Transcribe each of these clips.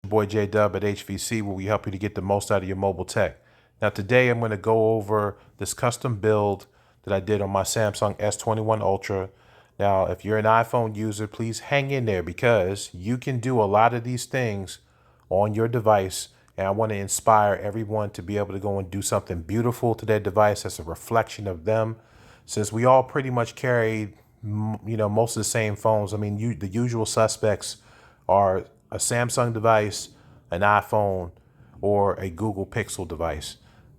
Boy J Dub at HVC, where we help you to get the most out of your mobile tech. Now today I'm going to go over this custom build that I did on my Samsung S21 Ultra. Now if you're an iPhone user, please hang in there because you can do a lot of these things on your device, and I want to inspire everyone to be able to go and do something beautiful to their device that's a reflection of them, since we all pretty much carry most of the same phones. I mean, the usual suspects are a Samsung device, an iPhone, or a Google Pixel device.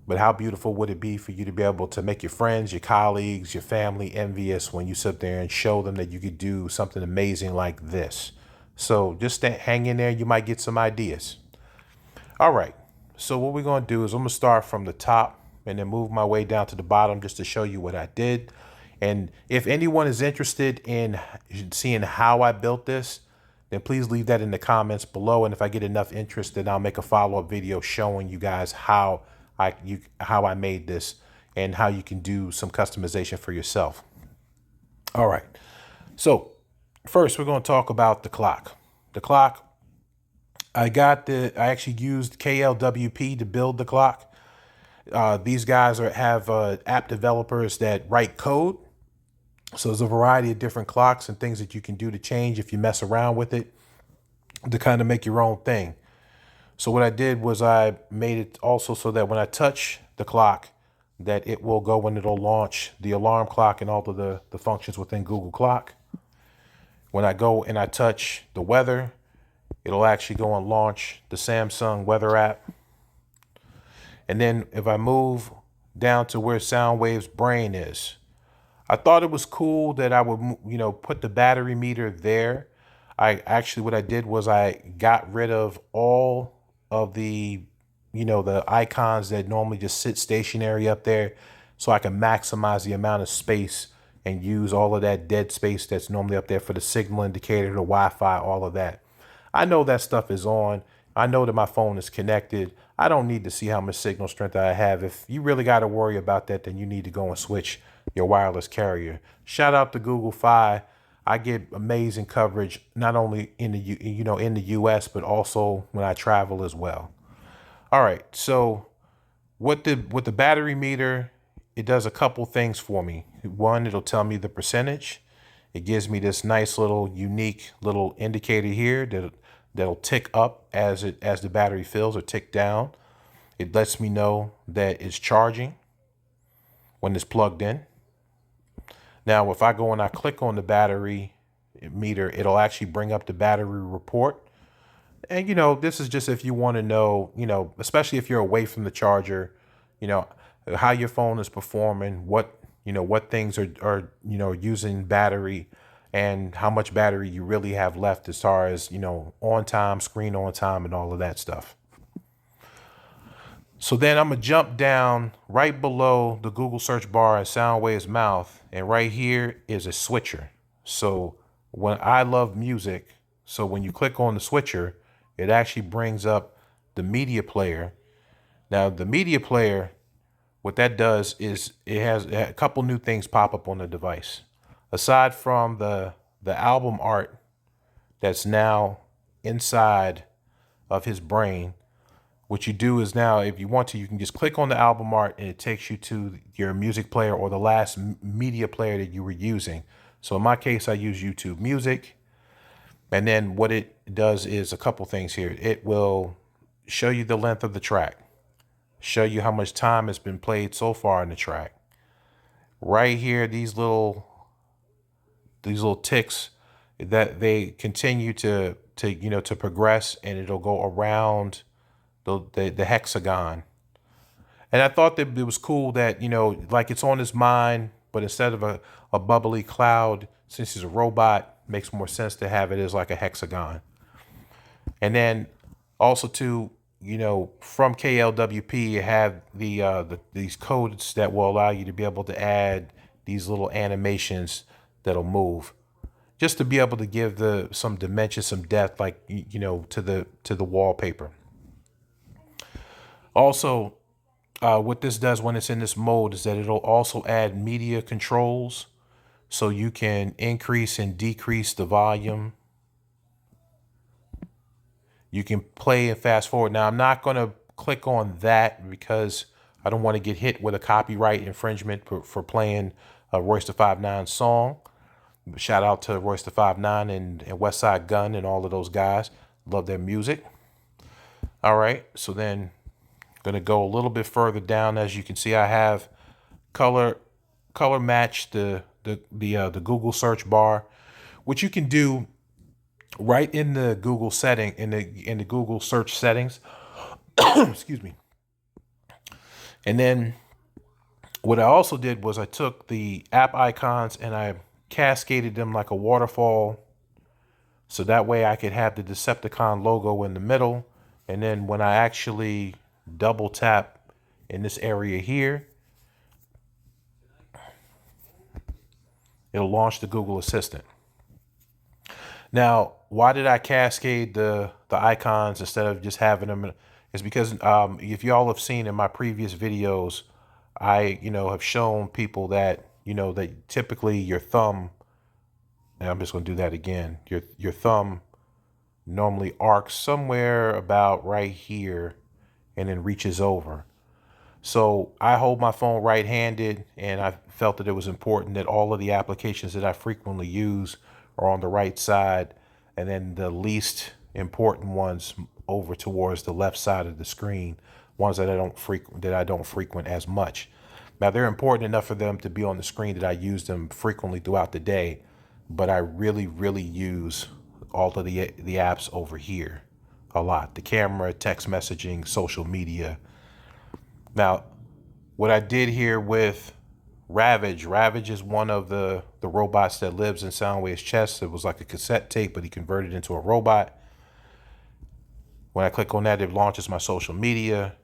But how beautiful would it be for you to be able to make your friends, your colleagues, your family envious when you sit there and show them that you could do something amazing like this? So just hang in there. You might get some ideas. All right. So what we're going to do is I'm going to start from the top and then move my way down to the bottom just to show you what I did. And if anyone is interested in seeing how I built this, then please leave that in the comments below. And if I get enough interest, then I'll make a follow-up video showing you guys how I made this and how you can do some customization for yourself. All right. So first, we're going to talk about the clock. The clock, I actually used KLWP to build the clock. These guys have app developers that write code. So there's a variety of different clocks and things that you can do to change if you mess around with it to kind of make your own thing. So what I did was I made it also so that when I touch the clock, that it will go and it'll launch the alarm clock and all of the functions within Google Clock. When I go and I touch the weather, it'll actually go and launch the Samsung weather app. And then if I move down to where Soundwave's brain is, I thought it was cool that I would, put the battery meter there. What I did was I got rid of all of the, the icons that normally just sit stationary up there, so I can maximize the amount of space and use all of that dead space that's normally up there for the signal indicator, the Wi-Fi, all of that. I know that stuff is on. I know that my phone is connected. I don't need to see how much signal strength I have. If you really got to worry about that, then you need to go and switch your wireless carrier. Shout out to Google Fi. I get amazing coverage not only in the US, but also when I travel as well. All right, so with the battery meter, it does a couple things for me. One, it'll tell me the percentage. It gives me this nice little unique little indicator here that'll tick up as the battery fills, or tick down. It lets me know that it's charging when it's plugged in. Now, if I go and I click on the battery meter, it'll actually bring up the battery report. And, this is just if you want to know, especially if you're away from the charger, how your phone is performing, what things are using battery, and how much battery you really have left as far as, on time, screen on time, and all of that stuff. So then I'm going to jump down right below the Google search bar at Soundwave's mouth. And right here is a switcher. So when I love music, so when you click on the switcher, it actually brings up the media player. Now the media player, what that does is it has a couple new things pop up on the device. Aside from the album art that's now inside of his brain, what you do is now, if you want to, you can just click on the album art and it takes you to your music player or the last media player that you were using. So in my case, I use YouTube Music. And then what it does is a couple things here. It will show you the length of the track, show you how much time has been played so far in the track. Right here, these little ticks, that they continue to progress, and it'll go around the hexagon. And I thought that it was cool that, like it's on his mind, but instead of a bubbly cloud, since he's a robot, makes more sense to have it as like a hexagon. And then also too, from KLWP, you have these codes that will allow you to be able to add these little animations that'll move, just to be able to give some dimension, some depth, like, to the wallpaper. Also, what this does when it's in this mode is that it'll also add media controls, so you can increase and decrease the volume. You can play and fast forward. Now, I'm not going to click on that because I don't want to get hit with a copyright infringement for playing a Royce da 5'9" song. Shout out to Royce da 5'9" and West Side Gun and all of those guys. Love their music. All right, so then going to go a little bit further down. As you can see, I have color match the Google search bar, which you can do right in the Google setting in the Google search settings. Excuse me. And then what I also did was I took the app icons and I cascaded them like a waterfall, so that way I could have the Decepticon logo in the middle. And then when I actually double tap in this area here, it'll launch the Google Assistant. Now, why did I cascade the icons instead of just having them? It's because if y'all have seen in my previous videos, I have shown people that that typically your thumb, and I'm just going to do that again. Your thumb normally arcs somewhere about right here and then reaches over. So I hold my phone right-handed, and I felt that it was important that all of the applications that I frequently use are on the right side, and then the least important ones over towards the left side of the screen, ones that I don't frequent as much. Now, they're important enough for them to be on the screen that I use them frequently throughout the day, but I really use all of the apps over here a lot. The camera, text messaging, social media. Now, what I did here with Ravage is one of the robots that lives in Soundwave's chest. It was like a cassette tape, but he converted it into a robot. When I click on that, it launches my social media.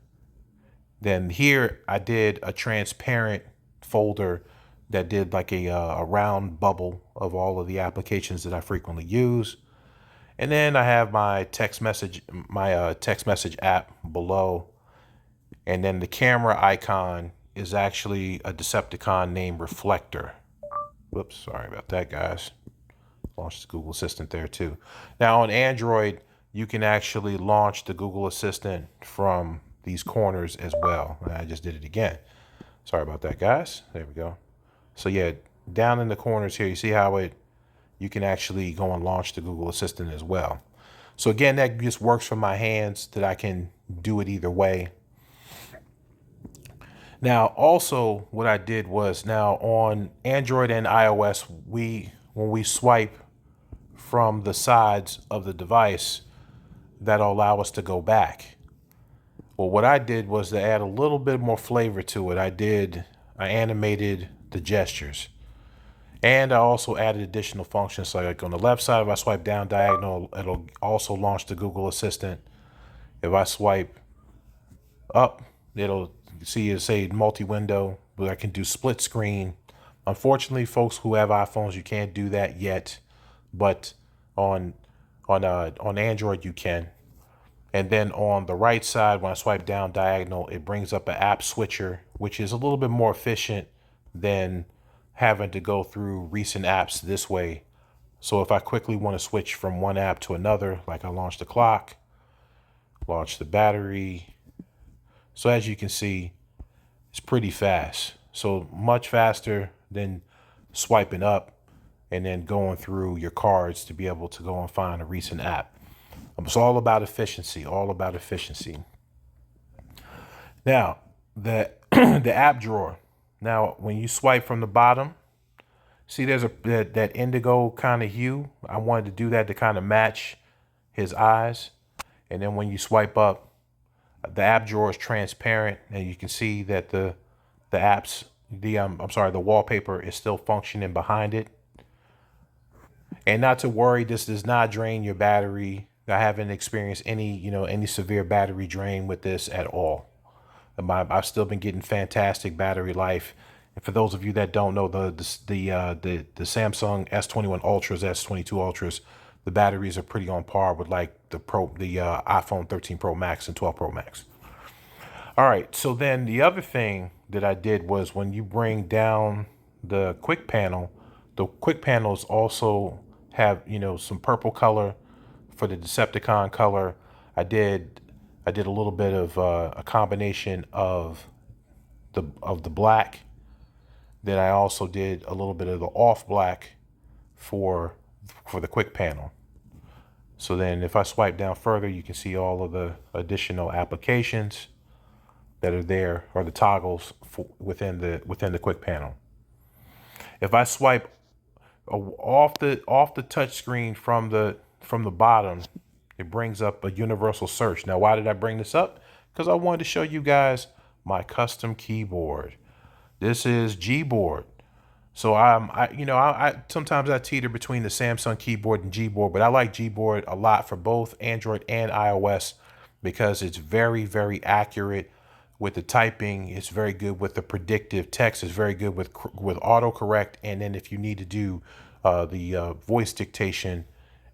Then here I did a transparent folder that did like a round bubble of all of the applications that I frequently use. And then I have my text message app below. And then the camera icon is actually a Decepticon named Reflector. Whoops, sorry about that, guys. Launch the Google Assistant there too. Now on Android, you can actually launch the Google Assistant from these corners as well. I just did it again. Sorry about that, guys. There we go. So yeah, down in the corners here, you see how you can actually go and launch the Google Assistant as well. So again, that just works for my hands, that I can do it either way. Now, also what I did was, now on Android and iOS, when we swipe from the sides of the device, that'll allow us to go back. Well, what I did was to add a little bit more flavor to it. I animated the gestures. And I also added additional functions. So like on the left side, if I swipe down diagonal, it'll also launch the Google Assistant. If I swipe up, it'll see it say multi-window, but I can do split screen. Unfortunately, folks who have iPhones, you can't do that yet, but on Android you can. And then on the right side, when I swipe down diagonal, it brings up an app switcher, which is a little bit more efficient than having to go through recent apps this way. So if I quickly want to switch from one app to another, like I launched the clock, launch the battery. So as you can see, it's pretty fast. So much faster than swiping up and then going through your cards to be able to go and find a recent app. It's all about efficiency, all about efficiency. Now, the app drawer. Now, when you swipe from the bottom, see there's that indigo kind of hue. I wanted to do that to kind of match his eyes. And then when you swipe up, the app drawer is transparent, and you can see that the wallpaper is still functioning behind it. And not to worry, this does not drain your battery. I haven't experienced any severe battery drain with this at all. I've still been getting fantastic battery life. And for those of you that don't know, the Samsung S21 Ultras, S22 Ultras, the batteries are pretty on par with like the iPhone 13 Pro Max and 12 Pro Max. All right, so then the other thing that I did was, when you bring down the quick panels also have some purple color for the Decepticon color, I did a little bit of a combination of the black. Then I also did a little bit of the off black for the quick panel. So then if I swipe down further, you can see all of the additional applications that are there, or the toggles within the quick panel. If I swipe off the touch screen from the bottom, it brings up a universal search. Now, why did I bring this up? Because I wanted to show you guys my custom keyboard. This is Gboard. So I sometimes I teeter between the Samsung keyboard and Gboard, but I like Gboard a lot for both Android and iOS because it's very, very accurate with the typing. It's very good with the predictive text. It's very good with autocorrect. And then if you need to do the voice dictation,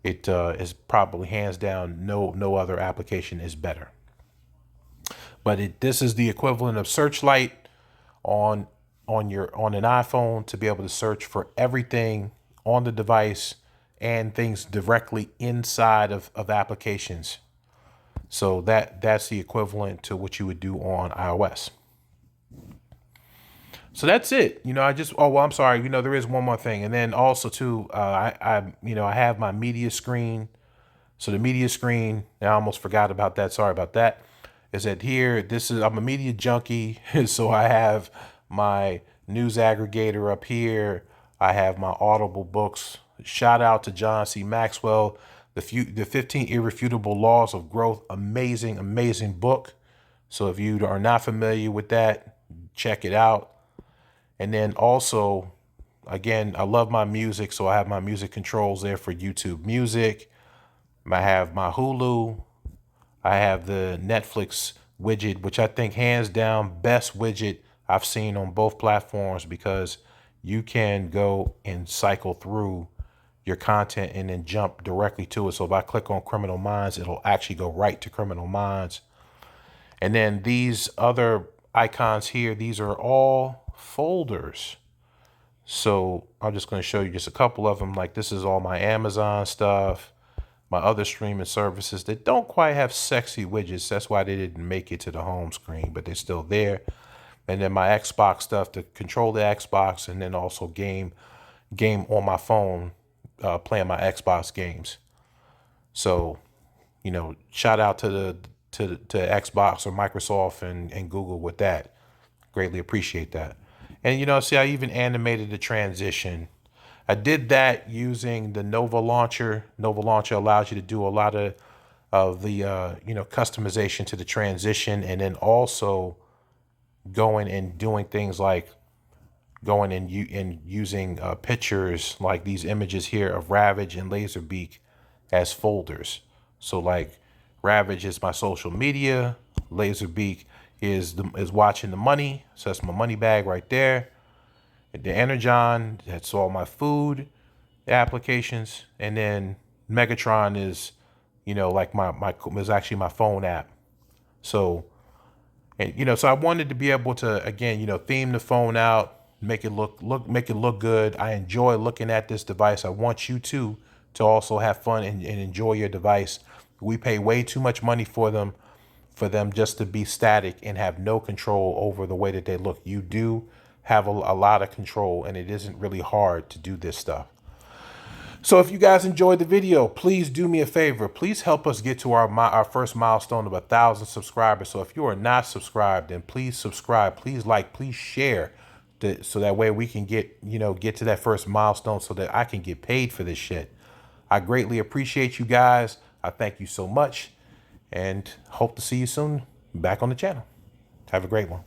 it is probably hands down no other application is better. But this is the equivalent of Searchlight on an iPhone, to be able to search for everything on the device and things directly inside of applications. So that's the equivalent to what you would do on iOS. So that's it. I'm sorry. There is one more thing. And then also too, I have my media screen. So the media screen, I almost forgot about that. Sorry about that. Is that here? I'm a media junkie. So I have my news aggregator up here. I have my Audible books. Shout out to John C. Maxwell, the 15 Irrefutable Laws of Growth. Amazing book. So if you are not familiar with that, check it out. And then also, again, I love my music. So I have my music controls there for YouTube Music. I have my Hulu. I have the Netflix widget, which I think hands down best widget I've seen on both platforms, because you can go and cycle through your content and then jump directly to it. So if I click on Criminal Minds, it'll actually go right to Criminal Minds. And then these other icons here, these are all folders. So I'm just going to show you just a couple of them. Like, this is all my Amazon stuff, my other streaming services that don't quite have sexy widgets. That's why they didn't make it to the home screen, but they're still there. And then my Xbox stuff to control the Xbox, and then also game on my phone, playing my Xbox games. So, shout out to Xbox or Microsoft and Google with that. Greatly appreciate that. And see, I even animated the transition. I did that using the Nova Launcher. Nova Launcher allows you to do a lot of the customization to the transition, and then also going and doing things like going and using pictures like these images here of Ravage and Laserbeak as folders. So like, Ravage is my social media, Laserbeak is watching the money, so that's my money bag right there. The Energon, that's all my food applications, and then Megatron is like is actually my phone app. So, and so I wanted to be able to, again, theme the phone out, make it look good. I enjoy looking at this device. I want you to also have fun and enjoy your device. We pay way too much money for them just to be static and have no control over the way that they look. You do have a lot of control, and it isn't really hard to do this stuff. So if you guys enjoyed the video, please do me a favor. Please help us get to our first milestone of 1,000 subscribers. So if you are not subscribed, then please subscribe. Please like, please share, so that way we can get to that first milestone, so that I can get paid for this shit. I greatly appreciate you guys. I thank you so much, and hope to see you soon back on the channel. Have a great one.